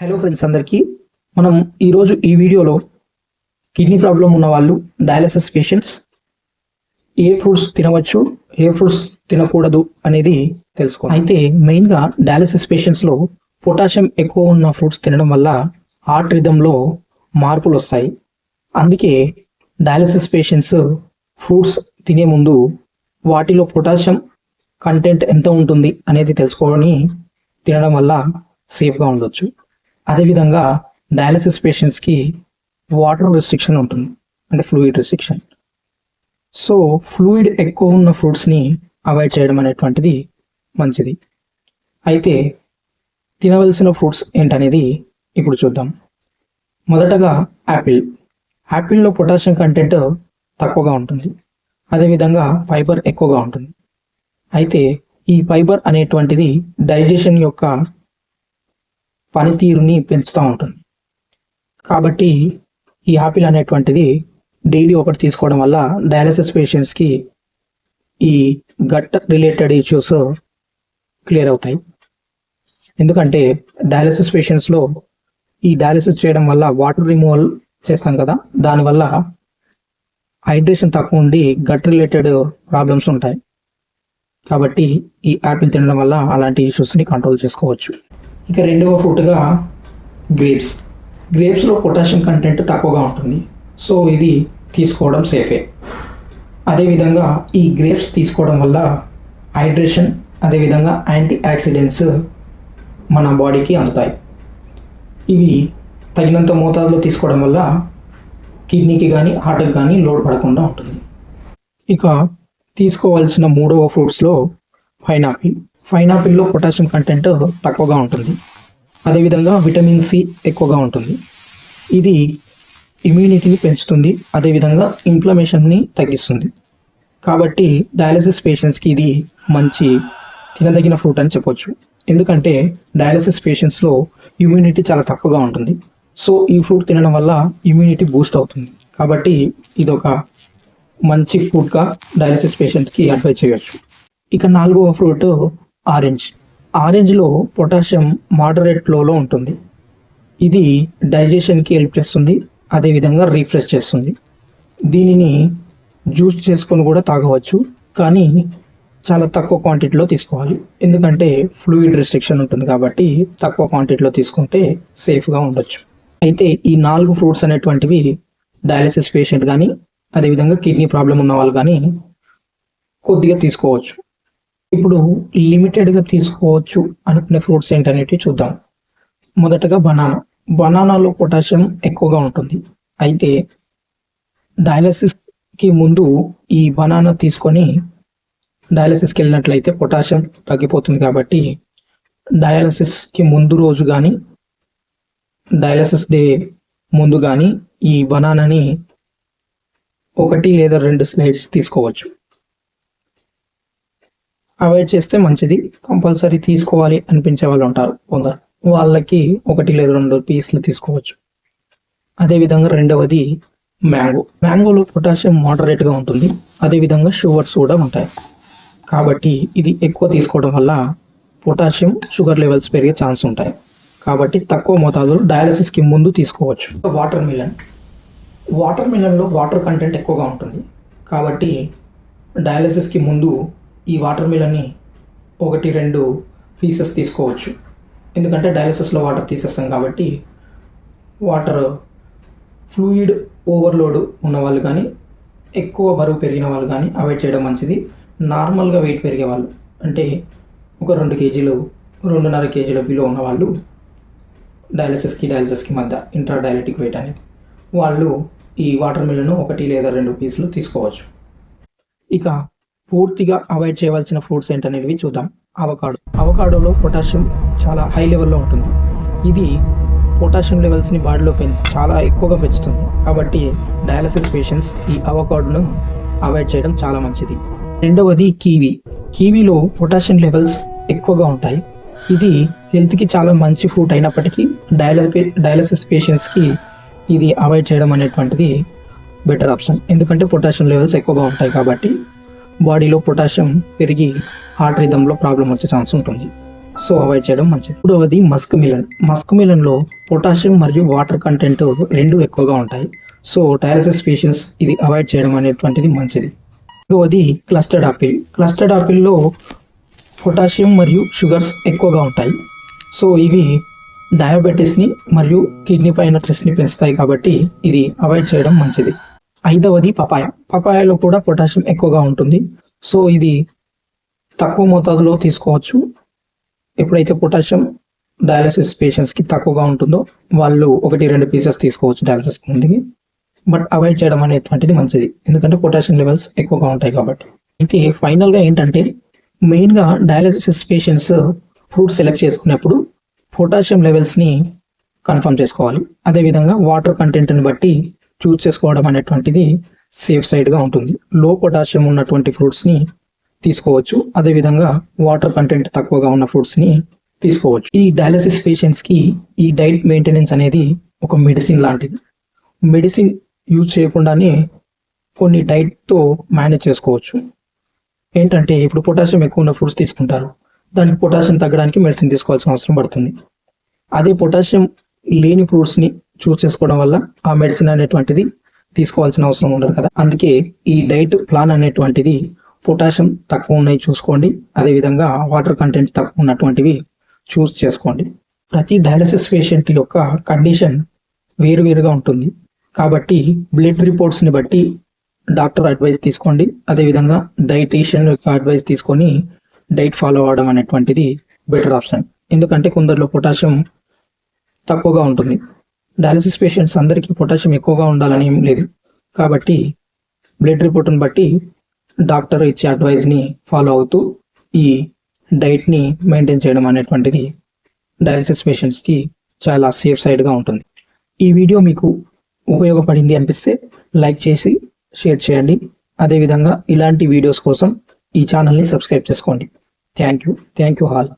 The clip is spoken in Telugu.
హలో ఫ్రెండ్స్ అందరికీ మనం ఈరోజు ఈ వీడియోలో కిడ్నీ ప్రాబ్లం ఉన్న వాళ్ళు డయాలసిస్ పేషెంట్స్ ఏ ఫ్రూట్స్ తినవచ్చు ఏ ఫ్రూట్స్ తినకూడదు అనేది తెలుసుకోవాలి. అయితే మెయిన్గా డయాలసిస్ పేషెంట్స్లో పొటాషియం ఎక్కువ ఉన్న ఫ్రూట్స్ తినడం వల్ల హార్ట్ రిథంలో మార్పులు వస్తాయి. అందుకే డయాలసిస్ పేషెంట్స్ ఫ్రూట్స్ తినే ముందు వాటిలో పొటాషియం కంటెంట్ ఎంత ఉంటుంది అనేది తెలుసుకొని తినడం వల్ల సేఫ్గా ఉండొచ్చు. అదేవిధంగా డయాలసిస్ పేషెంట్స్కి వాటర్ రెస్ట్రిక్షన్ ఉంటుంది, అంటే ఫ్లూయిడ్ రెస్ట్రిక్షన్. సో ఫ్లూయిడ్ ఎక్కువ ఉన్న ఫ్రూట్స్ని అవాయిడ్ చేయడం అనేటువంటిది మంచిది. అయితే తినవలసిన ఫ్రూట్స్ ఏంటనేది ఇప్పుడు చూద్దాం. మొదటగా యాపిల్లో పొటాషియం కంటెంట్ తక్కువగా ఉంటుంది, అదేవిధంగా ఫైబర్ ఎక్కువగా ఉంటుంది. అయితే ఈ ఫైబర్ అనేటువంటిది డైజెషన్ యొక్క పనితీరుని పెంచుతూ ఉంటుంది. కాబట్టి ఈ యాపిల్ అనేటువంటిది డైలీ ఒకటి తీసుకోవడం వల్ల డయాలసిస్ పేషెంట్స్కి ఈ గట్ రిలేటెడ్ ఇష్యూస్ క్లియర్ అవుతాయి. ఎందుకంటే డయాలసిస్ పేషెంట్స్లో ఈ డయాలసిస్ చేయడం వల్ల వాటర్ రిమూవల్ చేస్తాం కదా, దానివల్ల హైడ్రేషన్ తక్కువ ఉండి గట్ రిలేటెడ్ ప్రాబ్లమ్స్ ఉంటాయి. కాబట్టి ఈ యాపిల్ తినడం వల్ల అలాంటి ఇష్యూస్ని కంట్రోల్ చేసుకోవచ్చు. ఇక రెండవ ఫ్రూట్గా గ్రేప్స్లో పొటాషియం కంటెంట్ తక్కువగా ఉంటుంది, సో ఇది తీసుకోవడం సేఫే. అదేవిధంగా ఈ గ్రేప్స్ తీసుకోవడం వల్ల హైడ్రేషన్ అదేవిధంగా యాంటీ ఆక్సిడెంట్స్ మన బాడీకి అందుతాయి. ఇవి తగినంత మోతాదులో తీసుకోవడం వల్ల కిడ్నీకి కానీ హార్ట్కి కానీ లోడ్ పడకుండా ఉంటుంది. ఇక తీసుకోవాల్సిన మూడవ ఫ్రూట్స్లో పైనాపిల్లో పొటాషియం కంటెంట్ తక్కువగా ఉంటుంది, అదేవిధంగా విటమిన్ సి ఎక్కువగా ఉంటుంది. ఇది ఇమ్యూనిటీని పెంచుతుంది, అదేవిధంగా ఇన్ఫ్లమేషన్ని తగ్గిస్తుంది. కాబట్టి డయాలసిస్ పేషెంట్స్కి ఇది మంచి తినదగిన ఫ్రూట్ అని చెప్పొచ్చు. ఎందుకంటే డయాలసిస్ పేషెంట్స్లో ఇమ్యూనిటీ చాలా తక్కువగా ఉంటుంది. సో ఈ ఫ్రూట్ తినడం వల్ల ఇమ్యూనిటీ బూస్ట్ అవుతుంది. కాబట్టి ఇది ఒక మంచి ఫ్రూట్గా డయాలసిస్ పేషెంట్స్కి అడ్వైజ్ చేయవచ్చు. ఇక నాలుగవ ఫ్రూట్ ఆరెంజ్లో పొటాషియం మోడరేట్ ఫ్లోలో ఉంటుంది. ఇది డైజెషన్కి హెల్ప్ చేస్తుంది, అదేవిధంగా రీఫ్రెష్ చేస్తుంది. దీనిని జ్యూస్ చేసుకొని కూడా తాగవచ్చు, కానీ చాలా తక్కువ క్వాంటిటీలో తీసుకోవాలి. ఎందుకంటే ఫ్లూయిడ్ రెస్ట్రిక్షన్ ఉంటుంది కాబట్టి తక్కువ క్వాంటిటీలో తీసుకుంటే సేఫ్గా ఉండొచ్చు. అయితే ఈ 4 ఫ్రూట్స్ అనేటువంటివి డయాలసిస్ పేషెంట్ కానీ అదేవిధంగా కిడ్నీ ప్రాబ్లం ఉన్న వాళ్ళు కానీ కొద్దిగా తీసుకోవచ్చు. ఇప్పుడు లిమిటెడ్గా తీసుకోవచ్చు అనుకునే ఫ్రూట్స్ ఏంటనేవి చూద్దాం. మొదటగా బనానాలో పొటాషియం ఎక్కువగా ఉంటుంది. అయితే డయాలసిస్కి ముందు ఈ బనానా తీసుకొని డయాలసిస్కి వెళ్ళినట్లయితే పొటాషియం తగ్గిపోతుంది. కాబట్టి డయాలసిస్కి ముందు రోజు కానీ డయాలసిస్ డే ముందు కానీ ఈ బనానాని 1 లేదా 2 స్లైడ్స్ తీసుకోవచ్చు. అవాయిడ్ చేస్తే మంచిది. కంపల్సరీ తీసుకోవాలి అనిపించే వాళ్ళు ఉంటారు కొందరు, వాళ్ళకి 1 లేదా 2 పీసులు తీసుకోవచ్చు. అదేవిధంగా రెండవది మ్యాంగోలో పొటాషియం మోడరేట్గా ఉంటుంది, అదేవిధంగా షుగర్స్ కూడా ఉంటాయి. కాబట్టి ఇది ఎక్కువ తీసుకోవడం వల్ల పొటాషియం షుగర్ లెవెల్స్ పెరిగే ఛాన్స్ ఉంటాయి. కాబట్టి తక్కువ మోతాదులో డయాలసిస్కి ముందు తీసుకోవచ్చు. వాటర్ మిలన్లో వాటర్ కంటెంట్ ఎక్కువగా ఉంటుంది. కాబట్టి డయాలసిస్కి ముందు ఈ వాటర్ మిలన్ని 1-2 పీసెస్ తీసుకోవచ్చు. ఎందుకంటే డయాలసిస్లో వాటర్ తీసేస్తాం కాబట్టి వాటర్ ఫ్లూయిడ్ ఓవర్లోడ్ ఉన్న వాళ్ళు కానీ ఎక్కువ బరువు పెరిగిన వాళ్ళు కానీ అవాయిడ్ చేయడం మంచిది. నార్మల్గా వెయిట్ పెరిగే వాళ్ళు, అంటే ఒక 2 కేజీలు 2.5 కేజీల బిలో ఉన్న వాళ్ళు డయాలసిస్కి మధ్య ఇంట్రా డయాలెటిక్ వెయిట్ అనేది వాళ్ళు ఈ వాటర్ మిలన్ 1 లేదా 2 పీసులు తీసుకోవచ్చు. ఇక పూర్తిగా అవాయిడ్ చేయవలసిన ఫ్రూట్స్ ఏంటనేవి చూద్దాం. అవకాడోలో పొటాషియం చాలా హై లెవెల్లో ఉంటుంది. ఇది పొటాషియం లెవెల్స్ని బాడీలో చాలా ఎక్కువగా పెంచుతుంది. కాబట్టి డయాలసిస్ పేషెంట్స్ ఈ అవకాడోను అవాయిడ్ చేయడం చాలా మంచిది. రెండవది కివీలో పొటాషియం లెవెల్స్ ఎక్కువగా ఉంటాయి. ఇది హెల్త్కి చాలా మంచి ఫ్రూట్ అయినప్పటికీ డయాలసిస్ పేషెంట్స్కి ఇది అవాయిడ్ చేయడం అనేటువంటిది బెటర్ ఆప్షన్. ఎందుకంటే పొటాషియం లెవెల్స్ ఎక్కువగా ఉంటాయి కాబట్టి బాడీలో పొటాషియం పెరిగి హార్ట్ రిథంలో ప్రాబ్లం వచ్చే ఛాన్స్ ఉంటుంది. సో అవాయిడ్ చేయడం మంచిది. మూడవది మస్క్ మిలన్. మస్క్ మిలన్లో పొటాషియం మరియు వాటర్ కంటెంట్ రెండు ఎక్కువగా ఉంటాయి. సో డయాలసిస్ పేషెంట్స్ ఇది అవాయిడ్ చేయడం అనేటువంటిది మంచిది. మూడవది క్లస్టర్డ్ ఆపిల్. క్లస్టర్డ్ ఆపిల్లో పొటాషియం మరియు షుగర్స్ ఎక్కువగా ఉంటాయి. సో ఇవి డయాబెటీస్ని మరియు కిడ్నీ పైన స్ట్రెస్ని పెంచుతాయి కాబట్టి ఇది అవాయిడ్ చేయడం మంచిది. ఐదవది పపాయ. పపాయలో కూడా పొటాషియం ఎక్కువగా ఉంటుంది. సో ఇది తక్కువ మోతాదులో తీసుకోవచ్చు. ఎప్పుడైతే పొటాషియం డయాలసిస్ పేషెంట్స్కి తక్కువగా ఉంటుందో వాళ్ళు 1-2 పీసెస్ తీసుకోవచ్చు డయాలసిస్ ముందుకి. బట్ అవాయిడ్ చేయడం అనేటువంటిది మంచిది, ఎందుకంటే పొటాషియం లెవెల్స్ ఎక్కువగా ఉంటాయి కాబట్టి. అయితే ఫైనల్గా ఏంటంటే మెయిన్గా డయాలసిస్ పేషెంట్స్ ఫ్రూట్స్ సెలెక్ట్ చేసుకునేప్పుడు పొటాషియం లెవెల్స్ని కన్ఫర్మ్ చేసుకోవాలి. అదేవిధంగా వాటర్ కంటెంట్ని బట్టి చూస్ చేసుకోవడం అనేటువంటిది సేఫ్ సైడ్గా ఉంటుంది. లో పొటాషియం ఉన్నటువంటి ఫ్రూట్స్ని తీసుకోవచ్చు. అదేవిధంగా వాటర్ కంటెంట్ తక్కువగా ఉన్న ఫ్రూట్స్ని తీసుకోవచ్చు. ఈ డయాలసిస్ పేషెంట్స్కి ఈ డైట్ మెయింటెనెన్స్ అనేది ఒక మెడిసిన్ లాంటిది. మెడిసిన్ యూజ్ చేయకుండానే కొన్ని డైట్తో మేనేజ్ చేసుకోవచ్చు. ఏంటంటే ఇప్పుడు పొటాషియం ఎక్కువ ఉన్న ఫ్రూట్స్ తీసుకుంటారు, దానికి పొటాషియం తగ్గడానికి మెడిసిన్ తీసుకోవాల్సిన అవసరం పడుతుంది. అదే పొటాషియం లేని ఫ్రూట్స్ని చూస్ చేసుకోవడం వల్ల ఆ మెడిసిన్ అనేటువంటిది తీసుకోవాల్సిన అవసరం ఉండదు కదా. అందుకే ఈ డైట్ ప్లాన్ అనేటువంటిది పొటాషియం తక్కువ ఉన్నాయి చూసుకోండి, అదేవిధంగా వాటర్ కంటెంట్ తక్కువ ఉన్నటువంటివి చూస్ చేసుకోండి. ప్రతి డయాలసిస్ పేషెంట్ యొక్క కండిషన్ వేరువేరుగా ఉంటుంది కాబట్టి బ్లడ్ రిపోర్ట్స్ని బట్టి డాక్టర్ అడ్వైస్ తీసుకోండి. అదేవిధంగా డైటీషియన్ యొక్క అడ్వైస్ తీసుకొని డైట్ ఫాలో అవ్వడం అనేటువంటిది బెటర్ ఆప్షన్. ఎందుకంటే కొందరిలో పొటాషియం తక్కువగా ఉంటుంది. డయాలసిస్ పేషెంట్స్ అందరికీ పొటాషియం ఎక్కువగా ఉండాలని ఏం లేదు కాబట్టి బ్లడ్ రిపోర్ట్ని బట్టి డాక్టర్ ఇచ్చే అడ్వైస్ని ఫాలో అవుతూ ఈ డైట్ని మెయింటైన్ చేయడం అనేటువంటిది డయాలసిస్ పేషెంట్స్కి చాలా సేఫ్ సైడ్గా ఉంటుంది. ఈ వీడియో మీకు ఉపయోగపడింది అనిపిస్తే లైక్ చేసి షేర్ చేయండి. అదేవిధంగా ఇలాంటి వీడియోస్ కోసం ఈ ఛానల్ని సబ్స్క్రైబ్ చేసుకోండి. Thank you all.